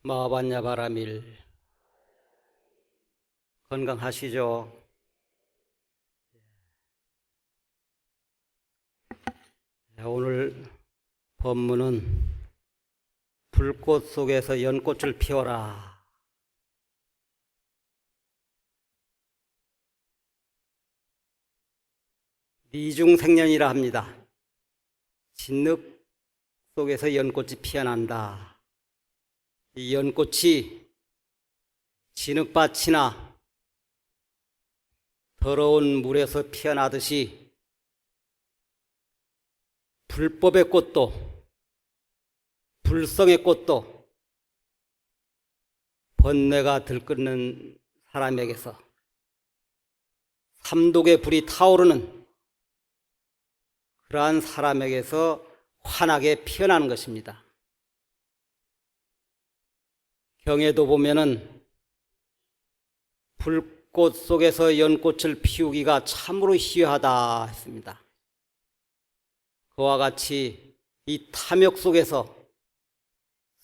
마하반야 바라밀 건강하시죠? 오늘 법문은 불꽃 속에서 연꽃을 피워라. 미중생년이라 합니다. 진흙 속에서 연꽃이 피어난다. 이 연꽃이 진흙밭이나 더러운 물에서 피어나듯이 불법의 꽃도 불성의 꽃도 번뇌가 들끓는 사람에게서 삼독의 불이 타오르는 그러한 사람에게서 환하게 피어나는 것입니다. 경에도 보면은 불꽃 속에서 연꽃을 피우기가 참으로 희화하다 했습니다. 그와 같이 이 탐욕 속에서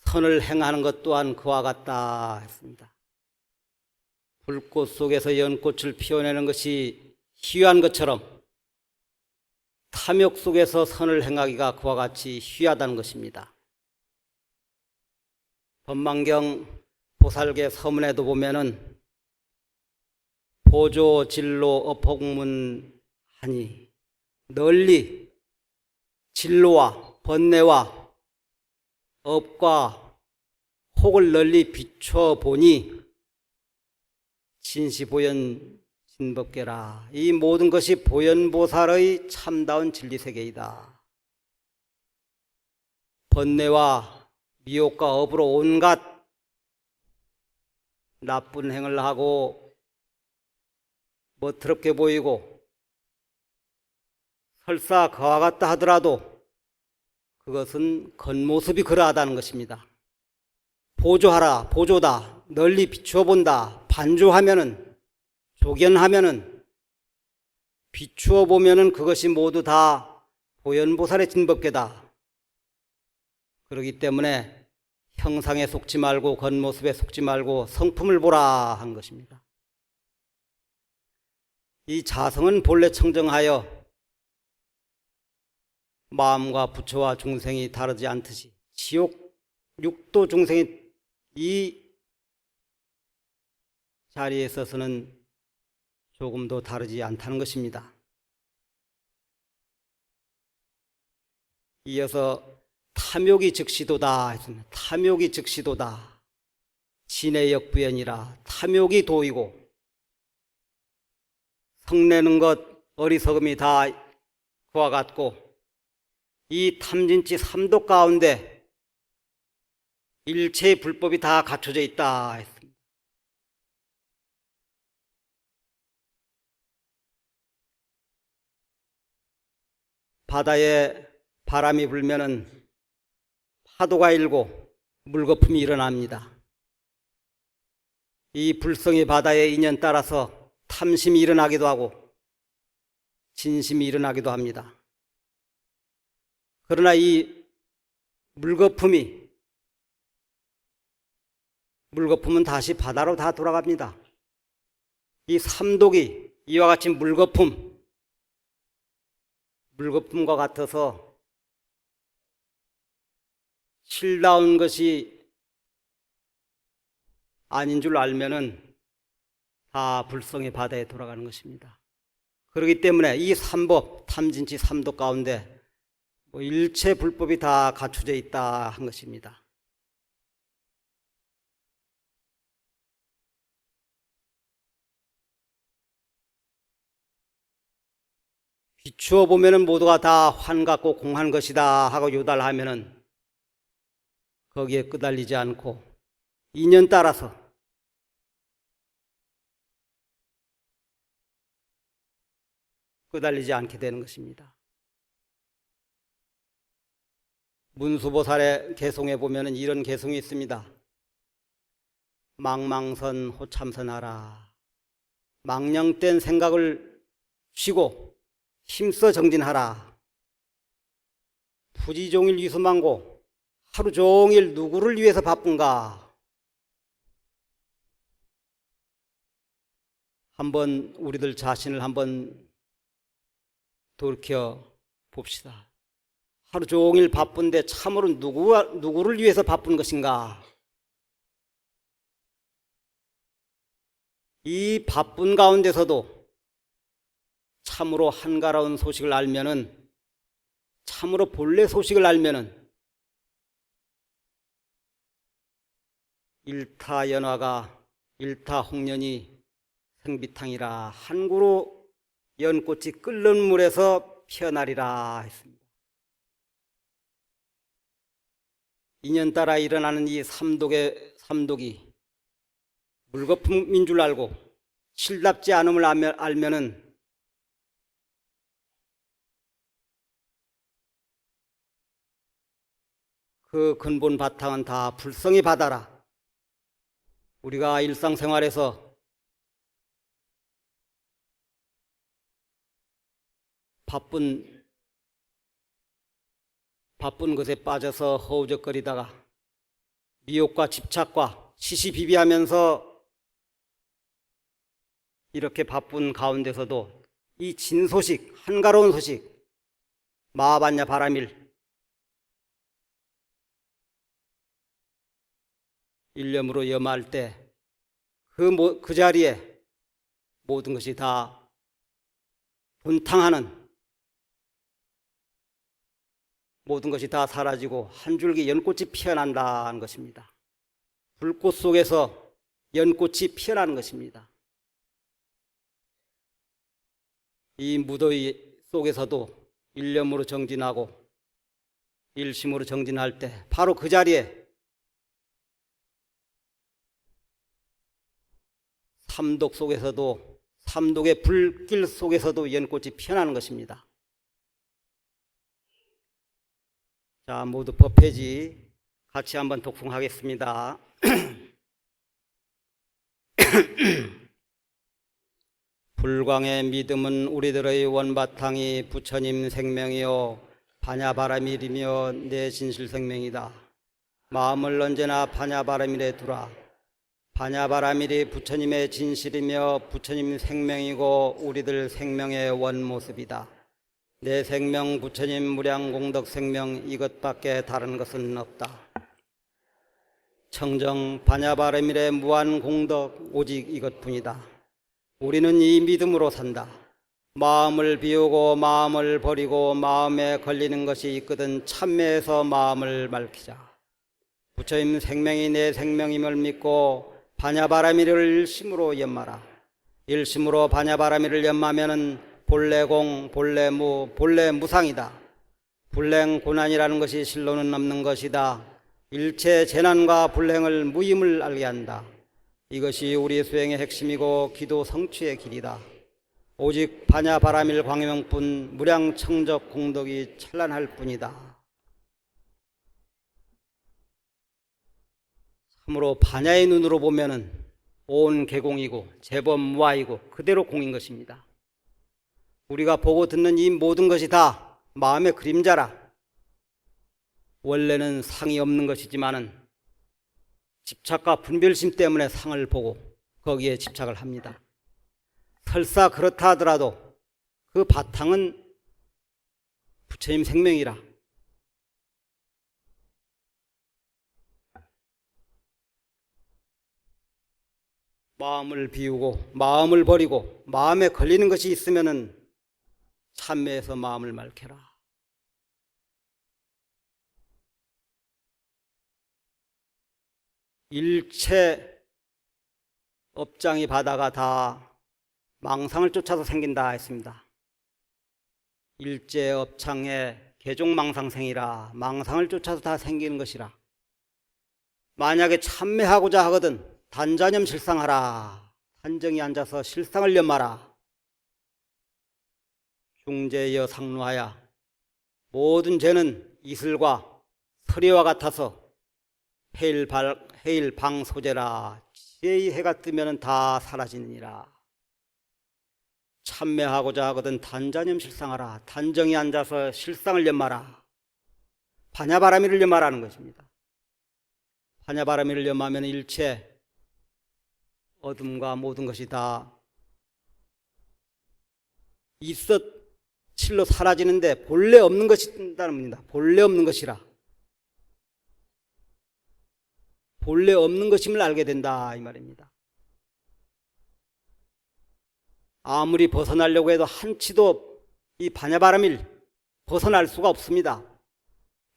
선을 행하는 것 또한 그와 같다 했습니다. 불꽃 속에서 연꽃을 피워내는 것이 희화한 것처럼 탐욕 속에서 선을 행하기가 그와 같이 희화하다는 것입니다. 법망경 보살계 서문에도 보면은 보조 진로 업폭문하니 널리 진로와 번뇌와 업과 혹을 널리 비춰보니 진시보현 진법계라. 이 모든 것이 보현보살의 참다운 진리세계이다. 번뇌와 미혹과 업으로 온갖 나쁜 행을 하고 멋스럽게 보이고 설사 그와 같다 하더라도 그것은 겉모습이 그러하다는 것입니다. 보조하라, 보조다, 널리 비추어 본다, 반조하면은, 조견하면은, 비추어 보면은 그것이 모두 다 보현보살의 진법계다. 그렇기 때문에 형상에 속지 말고 겉모습에 속지 말고 성품을 보라 한 것입니다. 이 자성은 본래 청정하여 마음과 부처와 중생이 다르지 않듯이 지옥 육도 중생이 이 자리에 있어서는 조금도 다르지 않다는 것입니다. 이어서 탐욕이 즉시도다 했습니다. 탐욕이 즉시도다. 진의 역부연이라. 탐욕이 도이고 성내는 것 어리석음이 다 그와 같고 이 탐진치 삼독 가운데 일체의 불법이 다 갖춰져 있다 했습니다. 바다에 바람이 불면은 파도가 일고 물거품이 일어납니다. 이 불성의 바다의 인연 따라서 탐심이 일어나기도 하고 진심이 일어나기도 합니다. 그러나 이 물거품은 다시 바다로 다 돌아갑니다. 이 삼독이 이와 같이 물거품과 같아서 실다운 것이 아닌 줄 알면은 다 불성의 바다에 돌아가는 것입니다. 그렇기 때문에 이 삼법, 탐진치 삼독 가운데 일체 불법이 다 갖춰져 있다 한 것입니다. 비추어 보면은 모두가 다 환 같고 공한 것이다 하고 요달하면은 거기에 끄달리지 않고 인연 따라서 끄달리지 않게 되는 것입니다. 문수보살의 개송에 보면은 이런 개송이 있습니다. 망망선 호참선하라. 망령된 생각을 쉬고 힘써 정진하라. 부지종일 위수망고 하루 종일 누구를 위해서 바쁜가? 한번 우리들 자신을 한번 돌이켜 봅시다. 하루 종일 바쁜데 참으로 누구를 위해서 바쁜 것인가? 이 바쁜 가운데서도 참으로 한가로운 소식을 알면은, 참으로 본래 소식을 알면은 일타연화가 일타홍련이 생비탕이라, 한 그루 연꽃이 끓는 물에서 피어나리라 했습니다. 인연 따라 일어나는 이 삼독이 물거품인 줄 알고 실답지 않음을 알면은 그 근본 바탕은 다 불성의 바다라. 우리가 일상생활에서 바쁜 것에 빠져서 허우적거리다가 미혹과 집착과 시시비비하면서 이렇게 바쁜 가운데서도 이 진소식, 한가로운 소식, 마하반야 바라밀, 일념으로 염할 때 그 자리에 모든 것이 다 분탕하는, 모든 것이 다 사라지고 한 줄기 연꽃이 피어난다는 것입니다. 불꽃 속에서 연꽃이 피어나는 것입니다. 이 무더위 속에서도 일념으로 정진하고 일심으로 정진할 때 바로 그 자리에 삼독 속에서도, 삼독의 불길 속에서도 연꽃이 피어나는 것입니다. 자, 모두 법회지 같이 한번 독송하겠습니다. 불광의 믿음은 우리들의 원바탕이 부처님 생명이요 반야바라밀이며 내 진실생명이다. 마음을 언제나 반야바라밀에 두라. 반야바라밀이 부처님의 진실이며 부처님 생명이고 우리들 생명의 원모습이다. 내 생명 부처님 무량공덕 생명 이것밖에 다른 것은 없다. 청정 반야바라밀의 무한공덕 오직 이것뿐이다. 우리는 이 믿음으로 산다. 마음을 비우고 마음을 버리고 마음에 걸리는 것이 있거든 참매해서 마음을 밝히자. 부처님 생명이 내 생명임을 믿고 반야바라밀을 일심으로 연마라. 일심으로 반야바라밀을 연마하면은 본래공, 본래무, 본래무상이다. 불행 고난이라는 것이 실로는 없는 것이다. 일체 재난과 불행을 무임을 알게 한다. 이것이 우리 수행의 핵심이고 기도 성취의 길이다. 오직 반야바라밀 광명뿐 무량청적 공덕이 찬란할 뿐이다. 참으로 반야의 눈으로 보면은 온 개공이고 제법 무아이고 그대로 공인 것입니다. 우리가 보고 듣는 이 모든 것이 다 마음의 그림자라. 원래는 상이 없는 것이지만은 집착과 분별심 때문에 상을 보고 거기에 집착을 합니다. 설사 그렇다 하더라도 그 바탕은 부처님 생명이라. 마음을 비우고 마음을 버리고 마음에 걸리는 것이 있으면은 참매해서 마음을 맑혀라. 일체 업장이 바다가 다 망상을 쫓아서 생긴다 했습니다. 일체 업창에 개종망상생이라. 망상을 쫓아서 다 생기는 것이라. 만약에 참매하고자 하거든 단자념 실상하라. 단정히 앉아서 실상을 염마라. 중재여 상루하야. 모든 죄는 이슬과 서리와 같아서 해일방소재라. 지혜의 해가 뜨면 다 사라지느니라. 참매하고자 하거든 단자념 실상하라. 단정히 앉아서 실상을 염마라. 반야바라밀을 염마라는 것입니다. 반야바라밀을 염하면 일체 어둠과 모든 것이 다 있어 실로 사라지는데 본래 없는 것이라는 겁니다. 본래 없는 것이라. 본래 없는 것임을 알게 된다 이 말입니다. 아무리 벗어나려고 해도 한치도 이 반야바라밀 벗어날 수가 없습니다.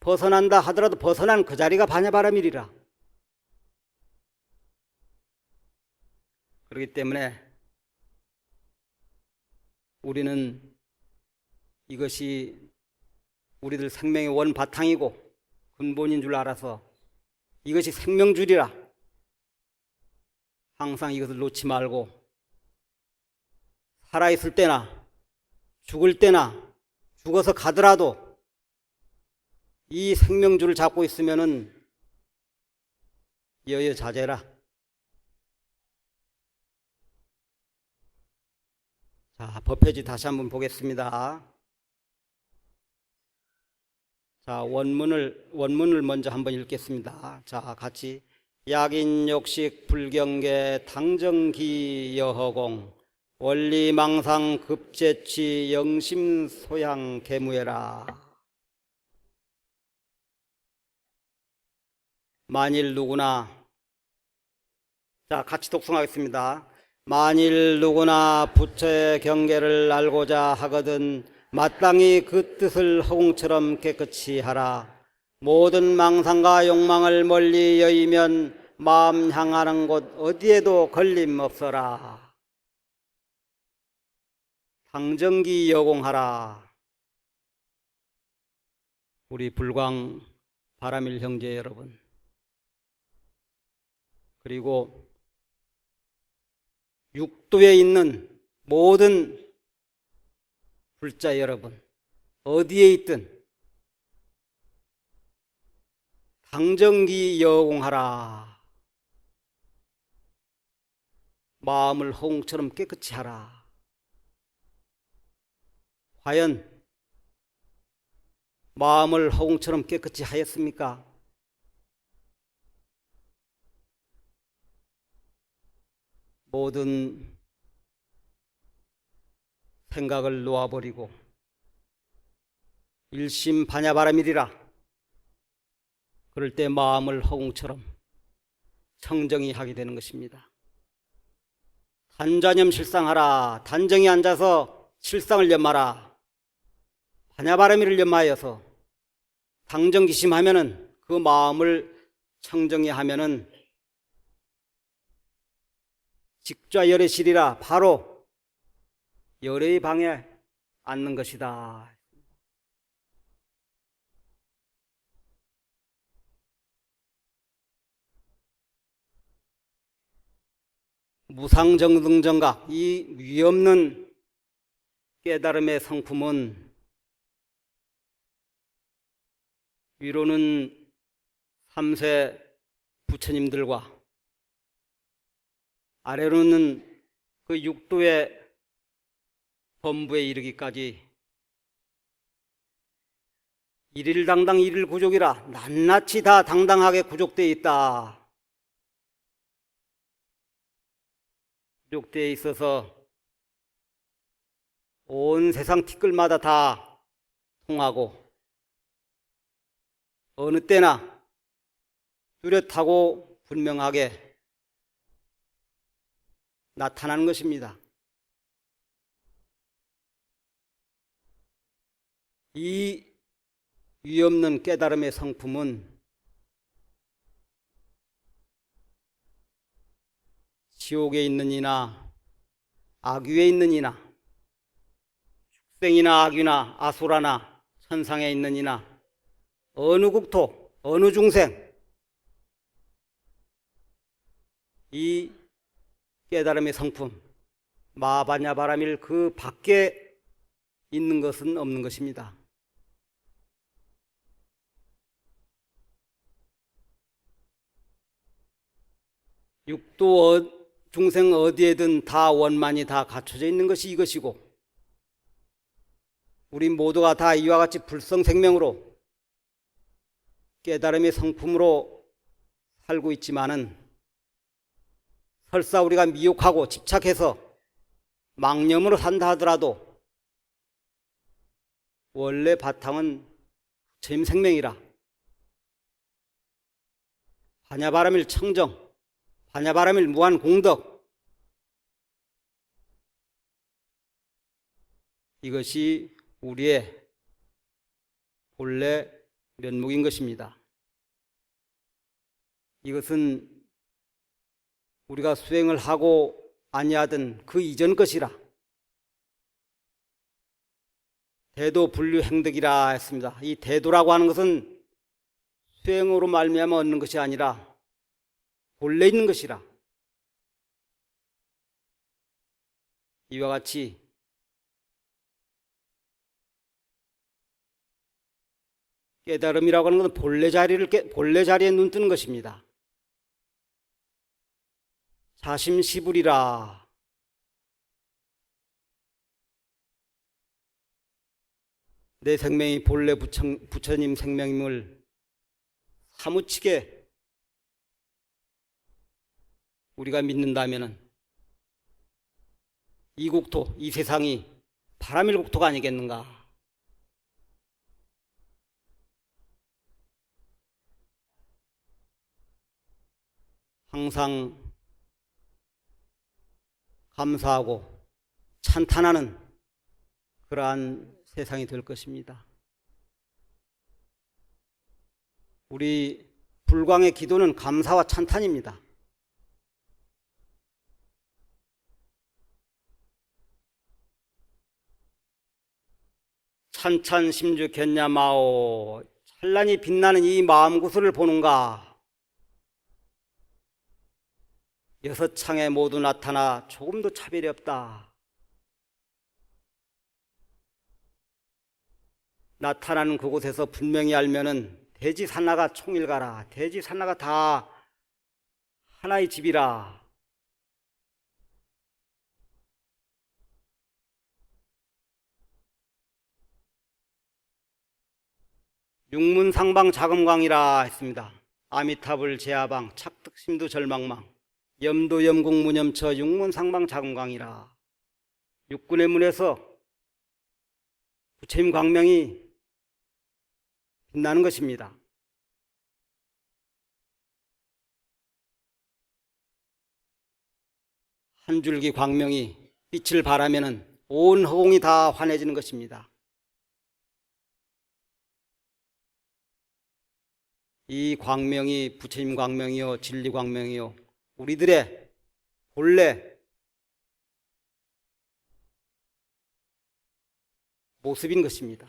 벗어난다 하더라도 벗어난 그 자리가 반야바라밀이라. 그렇기 때문에 우리는 이것이 우리들 생명의 원바탕이고 근본인 줄 알아서 이것이 생명줄이라 항상 이것을 놓지 말고 살아있을 때나 죽을 때나 죽어서 가더라도 이 생명줄을 잡고 있으면은 여여자재라. 자, 법회지 다시 한번 보겠습니다. 자, 원문을 먼저 한번 읽겠습니다. 자, 같이. 약인욕식 불경계 당정기 여허공 원리망상 급제취 영심소양 계무해라. 만일 누구나, 자, 같이 독송하겠습니다. 만일 누구나 부처의 경계를 알고자 하거든 마땅히 그 뜻을 허공처럼 깨끗이 하라. 모든 망상과 욕망을 멀리 여의면 마음 향하는 곳 어디에도 걸림없어라. 당정기 여공하라. 우리 불광 바라밀 형제 여러분, 그리고 육도에 있는 모든 불자 여러분, 어디에 있든 당정기 여공하라. 마음을 허공처럼 깨끗이 하라. 과연 마음을 허공처럼 깨끗이 하였습니까? 모든 생각을 놓아버리고 일심 반야바라밀이라. 그럴 때 마음을 허공처럼 청정히 하게 되는 것입니다. 단자념 실상하라. 단정히 앉아서 실상을 연마라. 반야바라밀을 연마하여서 당정기심하면은 그 마음을 청정히 하면은 직좌열의 실이라 바로 열의 방에 앉는 것이다. 무상정등정각, 이 위없는 깨달음의 성품은 위로는 3세 부처님들과 아래로는 그 육도의 범부에 이르기까지 일일당당 일일구족이라 낱낱이 다 당당하게 구족되어 있다. 구족되어 있어서 온 세상 티끌마다 다 통하고 어느 때나 뚜렷하고 분명하게 나타나는 것입니다. 이 위없는 깨달음의 성품은 지옥에 있는 이나 악귀에 있는 이나 축생이나 악귀나 아수라나 천상에 있는 이나 어느 국토 어느 중생 이 깨달음의 성품 마바냐바라밀 그 밖에 있는 것은 없는 것입니다. 육도 중생 어디에든 다 원만히 다 갖춰져 있는 것이 이것이고 우리 모두가 다 이와 같이 불성생명으로 깨달음의 성품으로 살고 있지만은 설사 우리가 미혹하고 집착해서 망념으로 산다 하더라도 원래 바탕은 부처님 생명이라. 반야바라밀 청정, 반야바라밀 무한 공덕, 이것이 우리의 본래 면목인 것입니다. 이것은 우리가 수행을 하고 아니하던 그 이전 것이라. 대도 분류 행덕이라 했습니다. 이 대도라고 하는 것은 수행으로 말미암아 얻는 것이 아니라 본래 있는 것이라. 이와 같이 깨달음이라고 하는 것은 본래 자리에 눈 뜨는 것입니다. 자심시불이라. 내 생명이 본래 부처님 생명임을 사무치게 우리가 믿는다면 이 국토, 이 세상이 바라밀 국토가 아니겠는가. 항상 감사하고 찬탄하는 그러한 세상이 될 것입니다. 우리 불광의 기도는 감사와 찬탄입니다. 찬찬심주 견야마오, 찬란히 빛나는 이 마음 구슬을 보는가. 여섯 창에 모두 나타나 조금도 차별이 없다. 나타나는 그곳에서 분명히 알면은 대지산나가 총일가라. 대지산나가 다 하나의 집이라. 육문상방 자금광이라 했습니다. 아미타불 제하방 착득심도 절망망 염도 염궁 무념처 육문상방 자금광이라. 육군의 문에서 부처님 광명이 빛나는 것입니다. 한 줄기 광명이 빛을 발하면은 온 허공이 다 환해지는 것입니다. 이 광명이 부처님 광명이요, 진리 광명이요, 우리들의 본래 모습인 것입니다.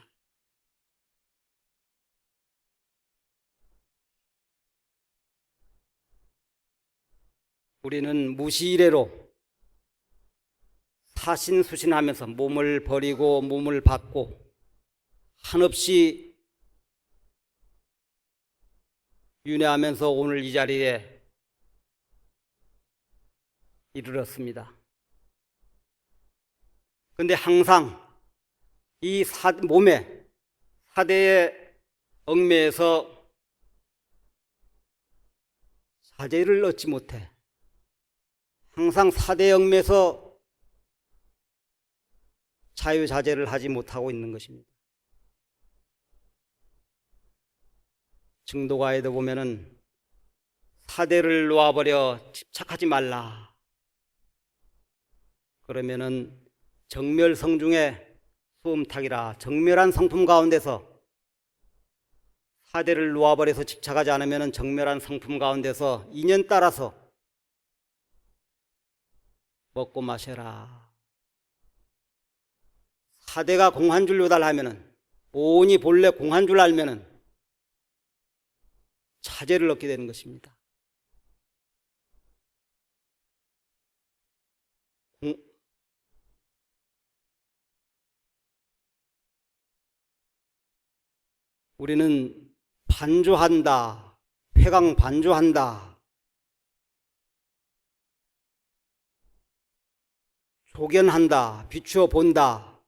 우리는 무시이래로 사신수신하면서 몸을 버리고 몸을 받고 한없이 윤회하면서 오늘 이 자리에 이르렀습니다. 그런데 항상 이 몸에 사대의 얽매에서 자제를 얻지 못해 항상 사대의 얽매에서 자유자재를 하지 못하고 있는 것입니다. 증도가에도 보면은 사대를 놓아버려 집착하지 말라. 그러면은 정멸성중의 수음탁이라. 정멸한 성품 가운데서 사대를 놓아버려서 집착하지 않으면은 정멸한 성품 가운데서 인연 따라서 먹고 마셔라. 사대가 공한 줄 요달하면은 오온이 본래 공한 줄 알면은 차제를 얻게 되는 것입니다. 우리는 반조한다, 회강 반조한다, 조견한다, 비추어 본다.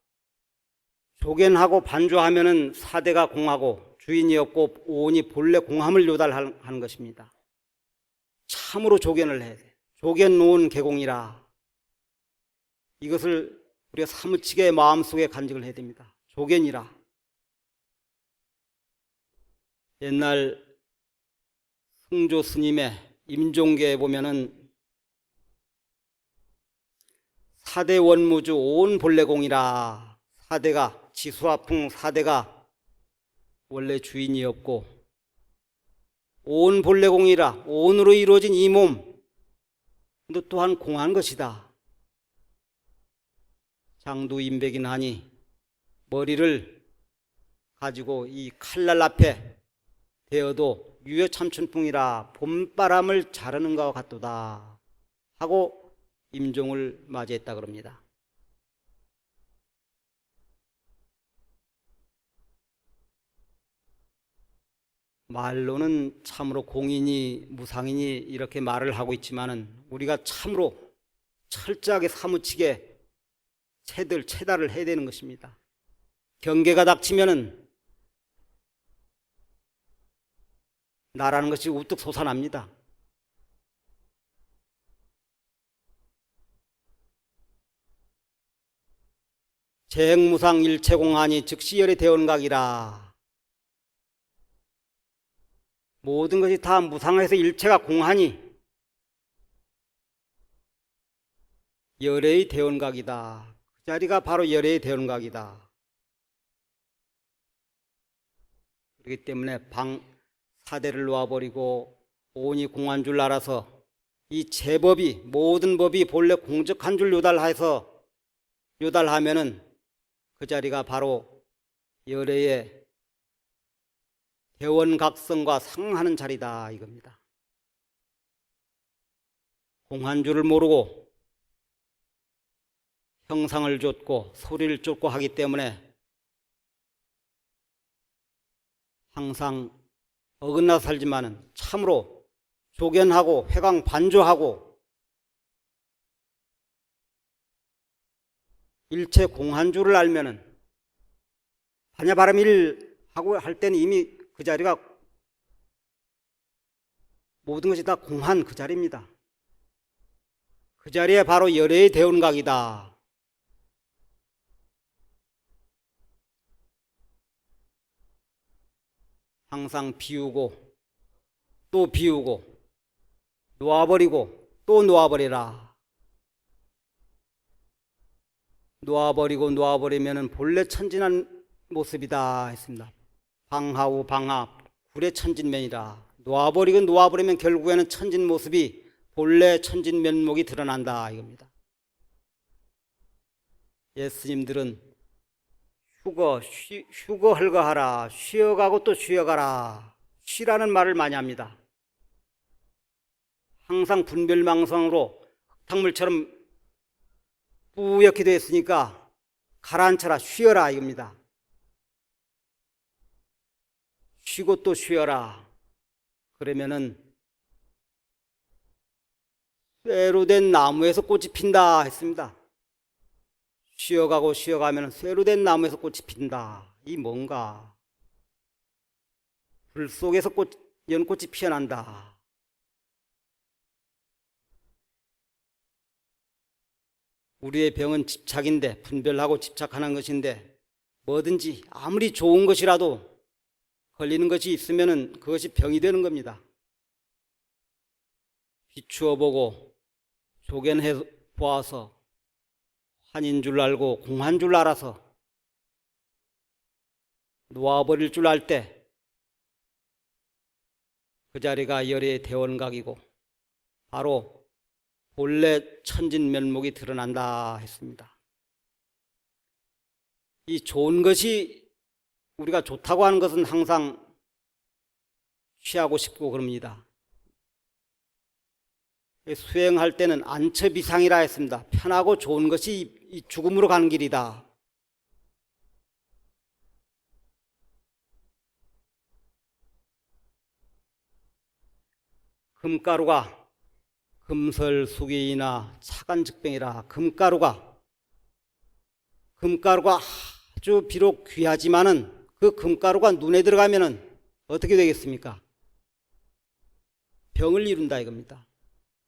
조견하고 반조하면은 사대가 공하고 주인이 없고 오온이 본래 공함을 요달하는 것입니다. 참으로 조견을 해야 돼. 조견 놓은 개공이라. 이것을 우리가 사무치게 마음속에 간직을 해야 됩니다. 조견이라. 옛날 승조 스님의 임종계에 보면은 사대 원무주 온 본래공이라, 사대가 지수화풍 사대가 원래 주인이 없고 온 본래공이라, 온으로 이루어진 이 몸 또한 공한 것이다. 장두인백인 하니 머리를 가지고 이 칼날 앞에 대어도 유여참춘풍이라 봄바람을 자르는 것과 같도다 하고 임종을 맞이했다 그럽니다. 말로는 참으로 공인이 무상인이 이렇게 말을 하고 있지만은 우리가 참으로 철저하게 사무치게 체달을 해야 되는 것입니다. 경계가 닥치면은 나라는 것이 우뚝 솟아납니다. 재행무상 일체공하니 즉시열의 대원각이라. 모든 것이 다 무상해서 일체가 공하니 열의 대원각이다. 그 자리가 바로 열의 대원각이다. 그렇기 때문에 사대를 놓아버리고 온이 공한 줄 알아서 이 제법이, 모든 법이 본래 공적한 줄 요달하면은 그 자리가 바로 열애의 대원각성과 상하는 자리다 이겁니다. 공한 줄을 모르고 형상을 좇고 소리를 좇고 하기 때문에 항상 어긋나 살지만은 참으로 조견하고 회광반조하고 일체 공한 줄을 알면은 반야바람일 하고 할 때는 이미 그 자리가 모든 것이 다 공한 그 자리입니다. 그 자리에 바로 열애의 대원각이다. 항상 비우고 또 비우고 놓아버리고 또 놓아버리라. 놓아버리면 본래 천진한 모습이다 했습니다. 방하우 방하 구례 천진면이라. 놓아버리면 결국에는 천진 모습이 본래 천진 면목이 드러난다 이겁니다. 예스님들은 휴거 헐거하라, 쉬어가고 또 쉬어가라, 쉬라는 말을 많이 합니다. 항상 분별망성으로 흙탕물처럼 뿌옇게 되어 있으니까 가라앉혀라, 쉬어라 이겁니다. 쉬고 또 쉬어라. 그러면은 쇠로 된 나무에서 꽃이 핀다 했습니다. 쉬어가면 쇠로 된 나무에서 꽃이 핀다. 이 뭔가? 불 속에서 연꽃이 피어난다. 우리의 병은 집착인데, 분별하고 집착하는 것인데, 뭐든지 아무리 좋은 것이라도 걸리는 것이 있으면 그것이 병이 되는 겁니다. 비추어 보고 조견해 보아서 환인 줄 알고 공한 줄 알아서 놓아버릴 줄 알 때 그 자리가 열의 대원각이고 바로 본래 천진면목이 드러난다 했습니다. 이 좋은 것이 우리가 좋다고 하는 것은 항상 취하고 싶고 그럽니다. 수행할 때는 안처비상이라 했습니다. 편하고 좋은 것이 이 죽음으로 가는 길이다. 금가루가 금설수기이나 차간즉병이라. 금가루가 아주 비록 귀하지만은 그 금가루가 눈에 들어가면은 어떻게 되겠습니까? 병을 이룬다 이겁니다.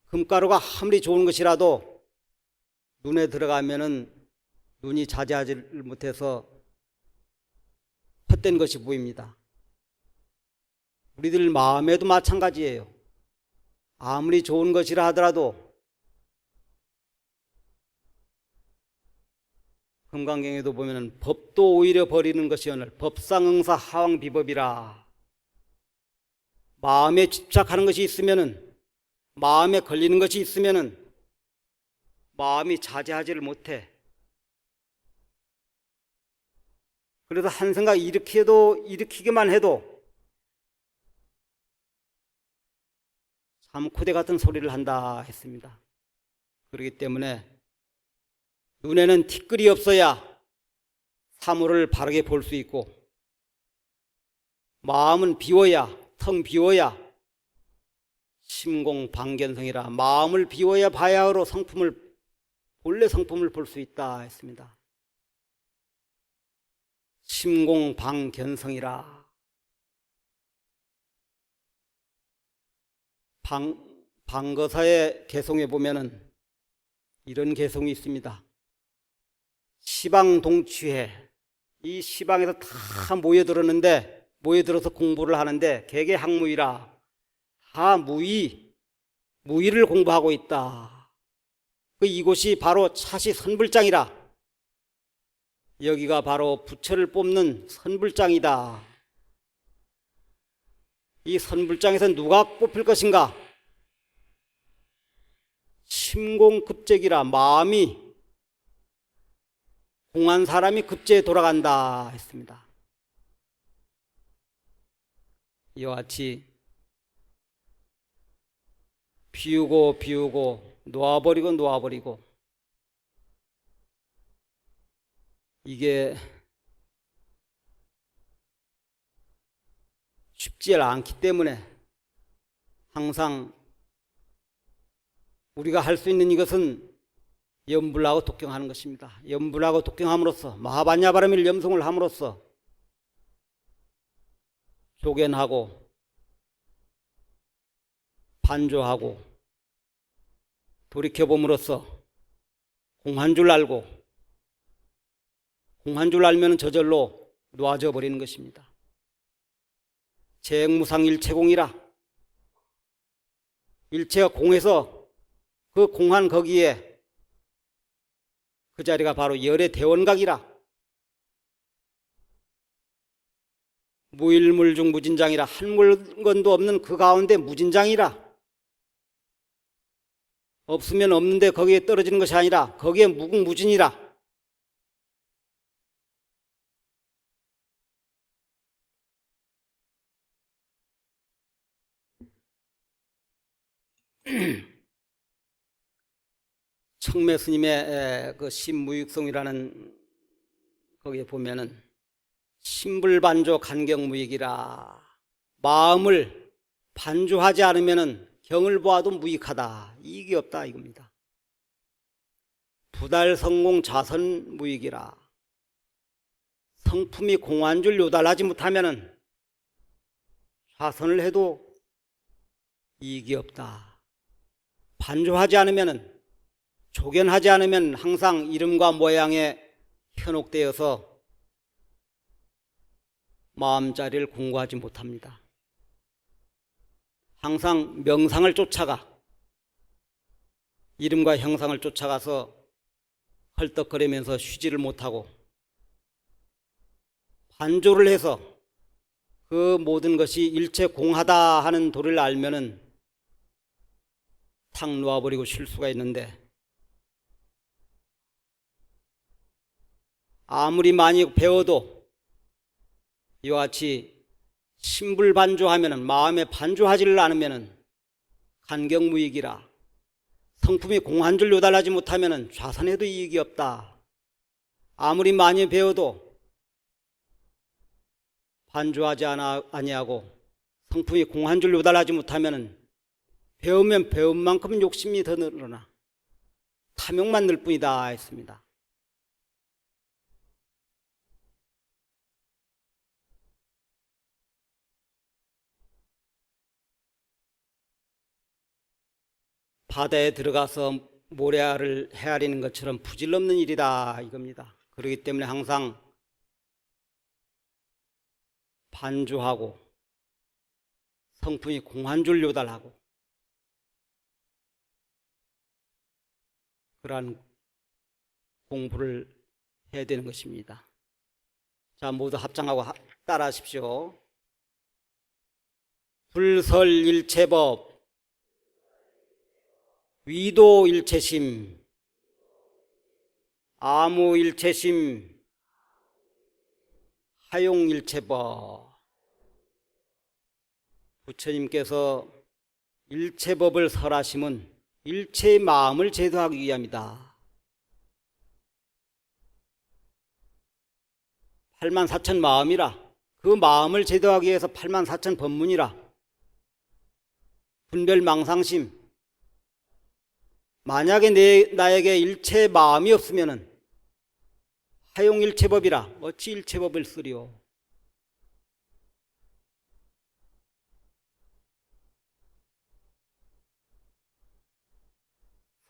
금가루가 아무리 좋은 것이라도 눈에 들어가면은 눈이 자제하지 못해서 헛된 것이 보입니다. 우리들 마음에도 마찬가지예요. 아무리 좋은 것이라 하더라도 금강경에도 보면 법도 오히려 버리는 것이 오늘 법상응사 하왕비법이라. 마음에 집착하는 것이 있으면은, 마음에 걸리는 것이 있으면은 마음이 자제하지를 못해. 그래서 한 생각 일으키기만 해도 잠코대 같은 소리를 한다 했습니다. 그렇기 때문에 눈에는 티끌이 없어야 사물을 바르게 볼 수 있고, 마음은 비워야, 텅 비워야 심공방견성이라, 마음을 비워야 바야흐로 본래 성품을 볼 수 있다 했습니다. 심공방견성이라. 방거사의 개송에 보면은 이런 개송이 있습니다. 시방동취해. 이 시방에서 다 모여들어서 공부를 하는데 개개학무이라. 다 무의를 공부하고 있다. 이곳이 바로 차시 선불장이라. 여기가 바로 부처를 뽑는 선불장이다. 이 선불장에서 누가 뽑힐 것인가? 심공급제기라. 마음이 공한 사람이 급제에 돌아간다 했습니다. 이와 같이 비우고 놓아버리고 이게 쉽지 않기 때문에 항상 우리가 할 수 있는 이것은 염불하고 독경하는 것입니다. 염불하고 독경함으로써, 마하반야바라밀 염송을 함으로써 조견하고 반조하고 돌이켜봄으로써 공한 줄 알고, 공한 줄 알면 저절로 놓아져 버리는 것입니다. 재행무상 일체공이라. 일체가 공해서 그 공한 거기에 그 자리가 바로 열의 대원각이라. 무일물중 무진장이라. 한 물건도 없는 그 가운데 무진장이라. 없으면 없는데 거기에 떨어지는 것이 아니라 거기에 무궁무진이라. 청매 스님의 그 신무익성이라는 거기에 보면은 신불반조 간경무익이라. 마음을 반조하지 않으면은 경을 보아도 무익하다. 이익이 없다 이겁니다. 부달성공 자선무익이라. 성품이 공한 줄 요달하지 못하면은 자선을 해도 이익이 없다. 반조하지 않으면은, 조견하지 않으면 항상 이름과 모양에 현혹되어서 마음자리를 공부하지 못합니다. 항상 명상을 쫓아가, 이름과 형상을 쫓아가서 헐떡거리면서 쉬지를 못하고, 반조를 해서 그 모든 것이 일체 공하다 하는 도리를 알면은 탁 놓아버리고 쉴 수가 있는데, 아무리 많이 배워도 이와 같이 신불반조하면은, 마음에 반조하지를 않으면은 간경무익이라. 성품이 공한 줄 요달하지 못하면은 좌선해도 이익이 없다. 아무리 많이 배워도 반조하지 아니하고 성품이 공한 줄 요달하지 못하면은 배우면 배운 만큼 욕심이 더 늘어나 탐욕만 늘 뿐이다 했습니다. 바다에 들어가서 모래알을 헤아리는 것처럼 부질없는 일이다 이겁니다. 그렇기 때문에 항상 반조하고 성품이 공한 줄 요달하고 그러한 공부를 해야 되는 것입니다. 자, 모두 합장하고 따라하십시오. 불설일체법, 위도일체심, 아무일체심, 하용일체법. 부처님께서 일체법을 설하심은 일체의 마음을 제도하기 위함이다. 84,000 마음이라, 그 마음을 제도하기 위해서 84,000 법문이라, 분별망상심. 만약에 나에게 일체의 마음이 없으면은 하용일체법이라 어찌 일체법을 쓰리오.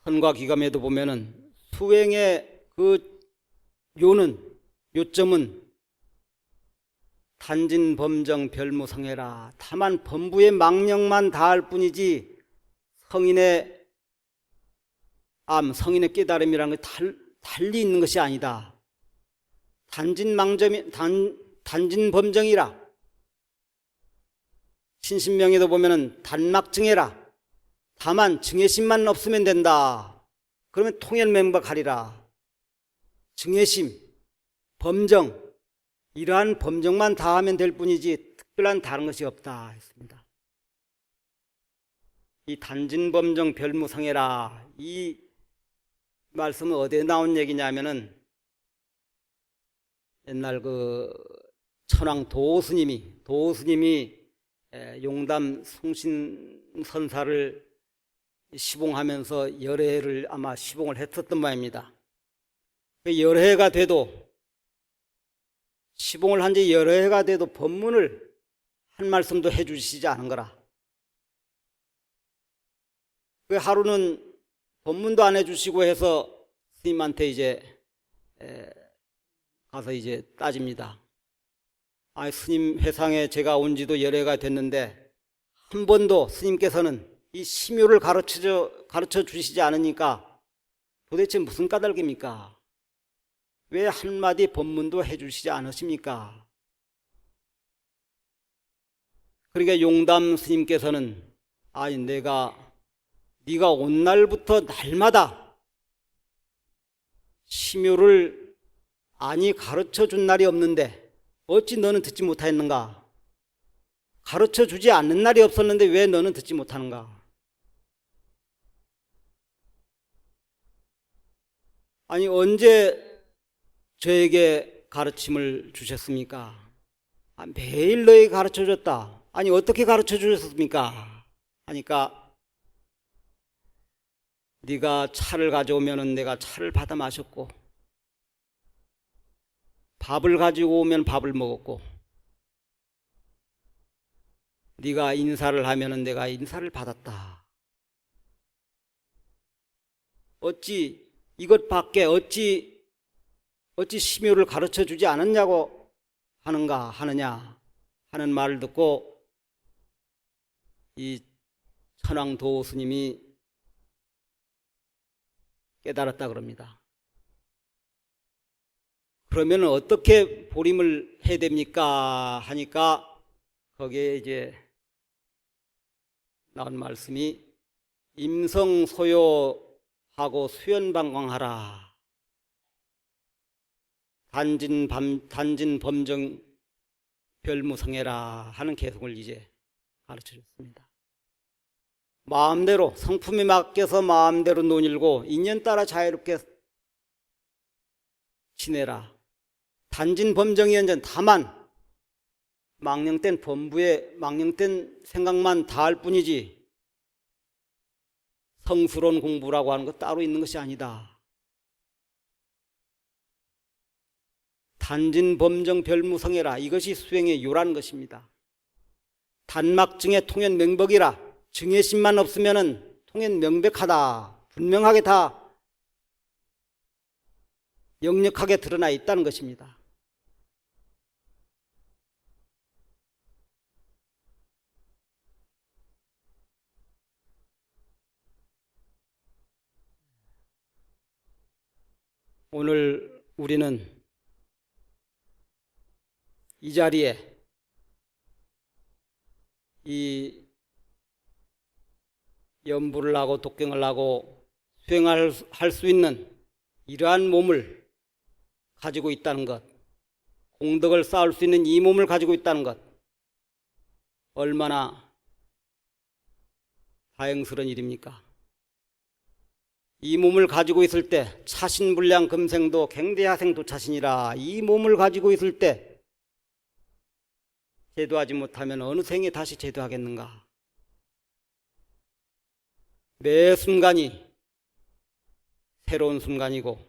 선과 기감에도 보면은 수행의 그 요점은 단진범정 별무성해라. 다만 범부의 망령만 다할 뿐이지 성인의 성인의 깨달음이라는 게 달리 있는 것이 아니다. 단진범정이라. 신신명에도 보면은 단막증해라. 다만 증해심만 없으면 된다. 그러면 통연맹박하리라. 증해심, 범정, 이러한 범정만 다하면 될 뿐이지 특별한 다른 것이 없다 했습니다. 이 단진범정 별무성해라, 이 말씀은 어디에 나온 얘기냐면은 옛날 그 천황 도스님이 용담 송신선사를 시봉하면서 여러 해를 아마 시봉을 했었던 모양입니다. 여러 해가 돼도, 시봉을 한 지 여러 해가 돼도 법문을 한 말씀도 해주시지 않은 거라. 그 하루는 법문도 안 해주시고 해서 스님한테 이제 가서 이제 따집니다. 스님 회상에 제가 온 지도 여러 해가 됐는데 한 번도 스님께서는 이 심요를 가르쳐 주시지 않으니까 도대체 무슨 까닭입니까? 왜 한마디 법문도 해주시지 않으십니까? 그러니까 용담 스님께서는 네가 온 날부터 날마다 심요를 가르쳐 준 날이 없는데 어찌 너는 듣지 못하였는가? 가르쳐 주지 않는 날이 없었는데 왜 너는 듣지 못하는가? 언제 저에게 가르침을 주셨습니까? 매일 너에게 가르쳐 줬다. 어떻게 가르쳐 주셨습니까? 하니까 네가 차를 가져오면 내가 차를 받아 마셨고, 밥을 가지고 오면 밥을 먹었고, 네가 인사를 하면 내가 인사를 받았다. 어찌 이것밖에 어찌 심요를 가르쳐 주지 않았냐고 하느냐 하는 말을 듣고 이 천황도 스님이 깨달았다 그럽니다. 그러면 어떻게 보림을 해야 됩니까? 하니까 거기에 이제 나온 말씀이 임성소요하고 수연방광하라. 단진범정 별무성해라 하는 개성을 이제 가르쳐 줬습니다. 마음대로 성품에 맡겨서 마음대로 논일고 인연 따라 자유롭게 지내라. 단진범정이언전 다만 망령된 범부에 망령된 생각만 다할 뿐이지 성스러운 공부라고 하는 거 따로 있는 것이 아니다. 단진범정 별무성해라. 이것이 수행의 요라는 것입니다. 단막증의 통연명백이라. 증해심만 없으면 통연명백하다. 분명하게 다 역력하게 드러나 있다는 것입니다. 오늘 우리는 이 자리에 이 연부를 하고 독경을 하고 수행할 수 있는 이러한 몸을 가지고 있다는 것, 공덕을 쌓을 수 있는 이 몸을 가지고 있다는 것, 얼마나 다행스러운 일입니까? 이 몸을 가지고 있을 때 차신불량 금생도 갱대하생도 차신이라, 이 몸을 가지고 있을 때 제도하지 못하면 어느 생에 다시 제도하겠는가? 매 순간이 새로운 순간이고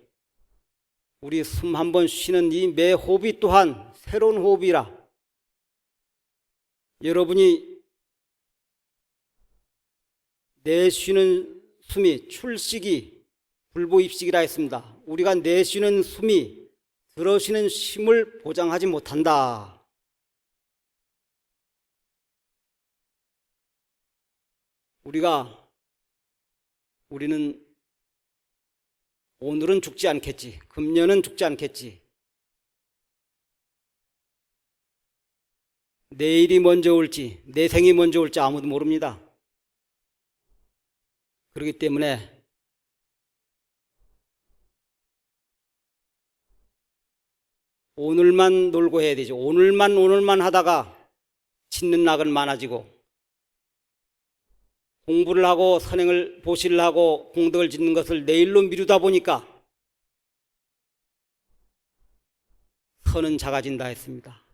우리 숨 한 번 쉬는 이 매 호흡이 또한 새로운 호흡이라, 여러분이 내쉬는 숨이 출식이 불보입식이라 했습니다. 우리가 내쉬는 숨이 들어쉬는 쉼을 보장하지 못한다. 우리는 오늘은 죽지 않겠지, 금년은 죽지 않겠지, 내일이 먼저 올지 내생이 먼저 올지 아무도 모릅니다. 그렇기 때문에 오늘만 놀고 해야 되죠. 오늘만 하다가 짓는 낙은 많아지고, 공부를 하고 선행을 보시를 하고 공덕을 짓는 것을 내일로 미루다 보니까 선은 작아진다 했습니다.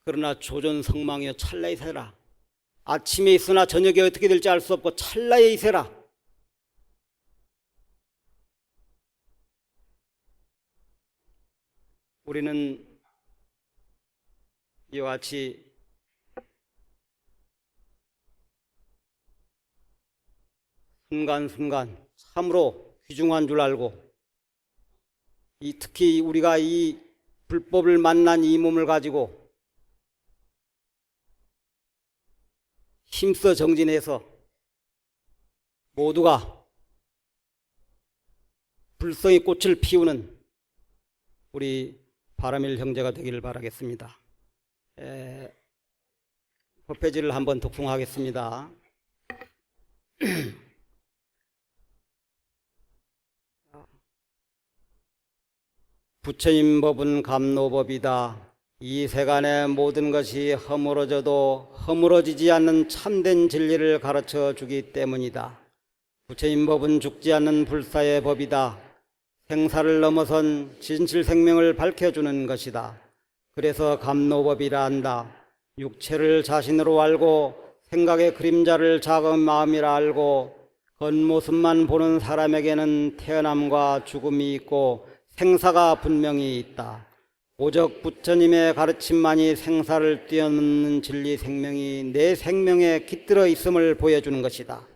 그러나 조전성망이여 찰나의 새라. 아침에 있으나 저녁에 어떻게 될지 알 수 없고 찰나의 새라. 우리는 이와 같이 순간순간 참으로 귀중한 줄 알고, 특히 우리가 이 불법을 만난 이 몸을 가지고 힘써 정진해서 모두가 불성의 꽃을 피우는 우리 바람일 형제가 되기를 바라겠습니다. 법회지를 한번 독송하겠습니다. 부처님 법은 감노법이다. 이 세간의 모든 것이 허물어져도 허물어지지 않는 참된 진리를 가르쳐 주기 때문이다. 부처님 법은 죽지 않는 불사의 법이다. 생사를 넘어선 진실 생명을 밝혀주는 것이다. 그래서 감노법이라 한다. 육체를 자신으로 알고 생각의 그림자를 작은 마음이라 알고 겉모습만 보는 사람에게는 태어남과 죽음이 있고 생사가 분명히 있다. 오직 부처님의 가르침만이 생사를 뛰어넘는 진리 생명이 내 생명에 깃들어 있음을 보여주는 것이다.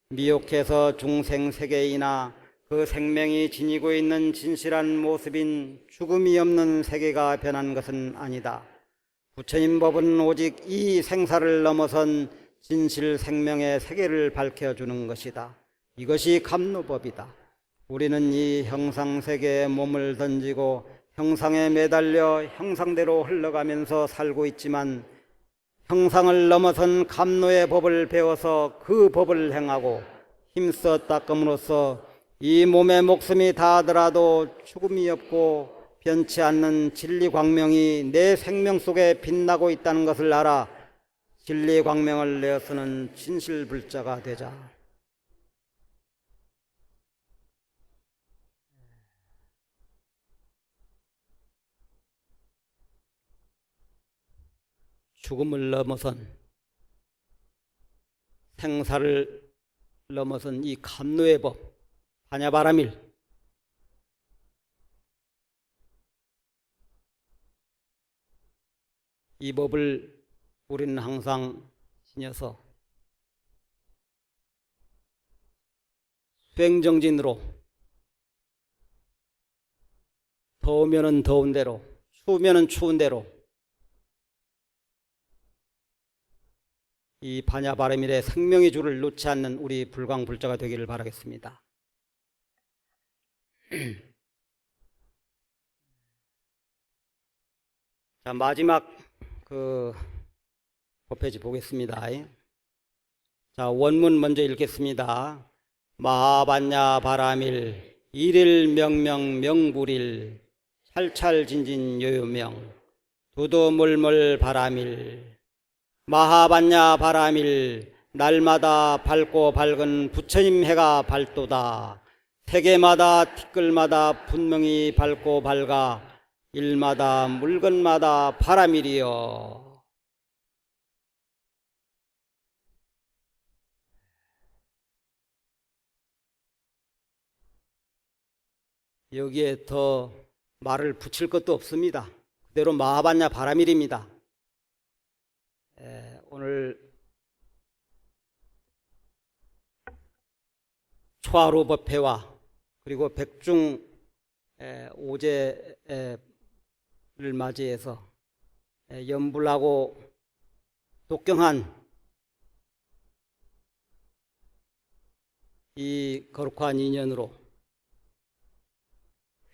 미혹해서 중생 세계이나 그 생명이 지니고 있는 진실한 모습인 죽음이 없는 세계가 변한 것은 아니다. 부처님 법은 오직 이 생사를 넘어선 진실 생명의 세계를 밝혀주는 것이다. 이것이 감노법이다. 우리는 이 형상세계에 몸을 던지고 형상에 매달려 형상대로 흘러가면서 살고 있지만, 형상을 넘어선 감노의 법을 배워서 그 법을 행하고 힘써 닦음으로써 이 몸의 목숨이 다하더라도 죽음이 없고 변치 않는 진리 광명이 내 생명 속에 빛나고 있다는 것을 알아 진리 광명을 내어쓰는 진실불자가 되자. 죽음을 넘어선, 생사를 넘어선 이 감노의 법, 반야바라밀, 이 법을 우리는 항상 지녀서 수행정진으로, 더우면은 더운 대로, 추우면은 추운 대로 이 반야바라밀의 생명의 줄을 놓지 않는 우리 불광불자가 되기를 바라겠습니다. 자, 마지막 페이지 보겠습니다. 자, 원문 먼저 읽겠습니다. 마하반야 바라밀 일일 명명 명불일 찰찰진진 요요명 두두물물 바라밀 마하반야 바라밀 날마다 밝고 밝은 부처님 해가 밝도다. 세계마다 티끌마다 분명히 밝고 밝아 일마다 물건마다 바라밀이여. 여기에 더 말을 붙일 것도 없습니다. 그대로 마하반야 바라밀입니다. 오늘 초하루법회와 그리고 백중 오제를 맞이해서 염불하고 독경한 이 거룩한 인연으로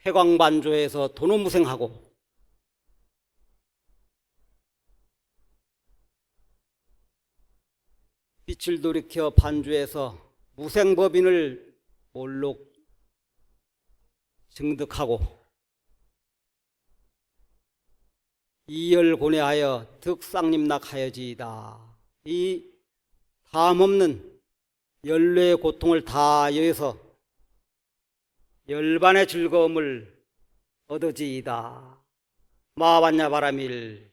회광반조에서 도노무생하고 빛을 돌이켜 반주에서 무생법인을 몰록 증득하고 이열고뇌하여 득상림락하여지이다. 이 다함없는 연뇌의 고통을 다 여해서 열반의 즐거움을 얻어지이다. 마하반야 바라밀